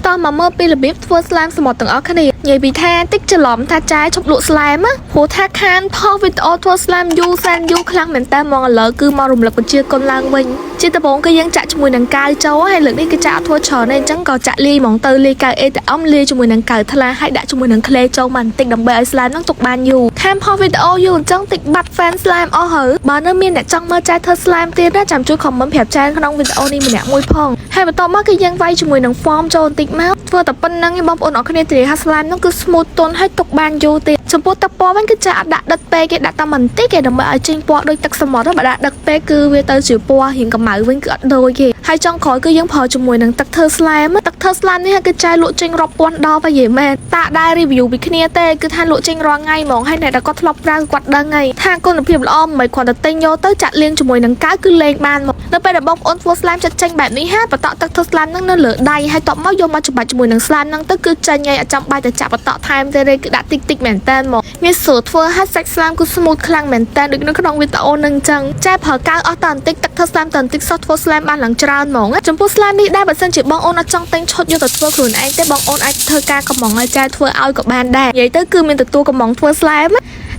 តោះមកមើលពីរបៀបធ្វើស្លាមសមុទ្រទាំងអស់គ្នានិយាយពីថាតិចច្រឡំថាចាយឈប់លក់ស្លាមព្រោះថាខានផុសវីដេអូធ្វើស្លាមយូរសែនយូរខ្លាំងមែនតើហ្មងឥឡូវគឺមករំលឹកបញ្ជាគុណឡើងវិញជាដំបូងគឺយើងចាក់ជាមួយនឹងកាវចូលហើយលើកនេះគឺចាក់អត់ធ្វើច្រើនទេអញ្ចឹងក៏ចាក់លាយហ្មងទៅលាយកាវអេតាអមលាយជាមួយនឹងកាវថ្លាហើយដាក់ជាមួយនឹងក្លេចូលមកបន្តិចដើម្បីឲ្យស្លាមហ្នឹងទុកបានយូរខានផុសវីដេអូយូរអញ្ចឹងតិចបាត់ fan ស្លាមអស់ហើយបើនៅមានអ្នកចង់មើលចាយធ្វើស្លាមទៀតណាចាំជួយ comment ប្រាប់ចាយក្នុងវីដេអូនេះម្នាក់មួយផងហើយបន្តមកគឺយើងវាយជាមួយនឹង form ចូលបន្តិចមកធ្វើតែប៉ុណ្្នឹងឯងបងប្អូនអរគ្នាទីហាស្លាមហ្នឹងគឺ smooth ទន់ហើយទុកបានយូរទៀតចំពោះទឹកពណ៌វិញគឺចាក់ដាក់ដិតពេកគេដាក់តែបន្តិចគេដើម្បីឲ្យចេញពណ៌ដូចទឹកសមុទ្របើដាក់ដឹកពេកគឺវាទៅជាពណ៌រៀងកម្ៅវិញគឺអត់ដូចទេហើយចុងក្រោយគឺយើងប្រើជាមួយនឹងទឹកធ្វើស្លាមទឹកធ្វើស្លាមនេះគឺចាយលក់ចេញរាប់ពាន់ដបហើយយេមែនតាដែរ review ពីគ្នាទេគឺថាលក់ចេញរាល់ថ្ងៃហ្មងហើយអ្នកដែលគាត់ធ្លាប់ប្រើគាត់ដឹងហើយថាគុណភាពល្អមិនគ្រាន់តែទិញយកទៅចាក់លាងជាមួយនឹងកាវគឺលេងបានមកនៅពេលដែលបងប្អូនធ្វើស្លាមចិត្តចេញបែបនេះហាបន្តទឹកធ្វើស្លាមហ្នឹងនៅលើដៃហើយតបមកយកមកច្បាច់ជាមួយនឹងស្លាមហ្នឹងទៅគឺចេញហើយអត់ចាំបាច់ទៅចាក់បន្តថែមទេគឺដាក់តិចតិចមែនតើមកងាយស្រួលធ្វើហើយសាច់ស្លាមគឺ smooth ខ្លាំងមែនតើដូចនៅក្នុងវីដេអូហ្នឹងអញ្ចឹងចាប្រើកាវអស់តបន្តិចទឹកធ្វើស្លាមតបន្តិចសោះធ្វើស្លាមបានឡើងច្រើនហ្មងចំពោះស្លាមនេះដែរបើសិនជាបងអូនអត់ចង់ទិញឈុតយកទៅធ្វើខ្លួនឯងទេបងអូនអាចធ្វើការកំងឲ្យចាយធ្វើឲ្យក៏បានដែរនិយាយទៅគឺមានទទួលកំងធ្វើស្លាម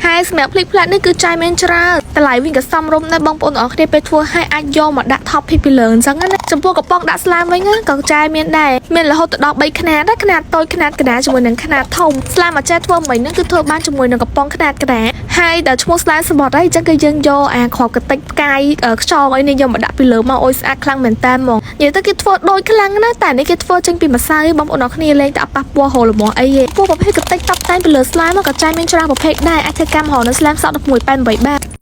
ហើយសម្រាប់ភ្លេចផ្លាត់នេះគឺចាយមានច្រើនតម្លៃវិញក៏សមរម្យដែរបងប្អូនអរគ្នាពេលធ្វើឲ្យអាចយកមកដាក់ top ពីលើអញ្ចឹងណាចំពោះកំប៉ុងដាក់ស្លាមវិញក៏ចាយមានដែរមានរហូតដល់3ខ្នាតដែរខ្នាតតូចខ្នាតកណ្ដាលជាមួយនឹងខ្នាតធំស្លាមអាចារ្យធ្វើមិញហ្នឹងគឺធ្វើបានជាមួយនឹងកំប៉ុងខ្នាតកណ្ដាលហើយដល់ឈ្មោះស្លាមសមុទ្រហើយអញ្ចឹងគឺយើងយកអាគ្រាប់កតិចផ្កាយខ្យងអីនេះយកមកដាក់ពីលើមកអុយស្អាតខ្លាំងមែនតើហ្មងនិយាយទៅគេធ្វើដូចខ្លាំងណាស់តែនេះគេធ្វើចេញពីម្សៅបងប្អូនអរគ្នាលេងតែអត់ប៉ះពាល់ហូរល្មមអីទេពួកប្រភេទកតិចតបតែងពីលើស្លាមក៏ចាយមានច្រើនប្រភេទដែរអាចធ្វើកម្មរហូតនៅស្លាមសក់16.8 បាទ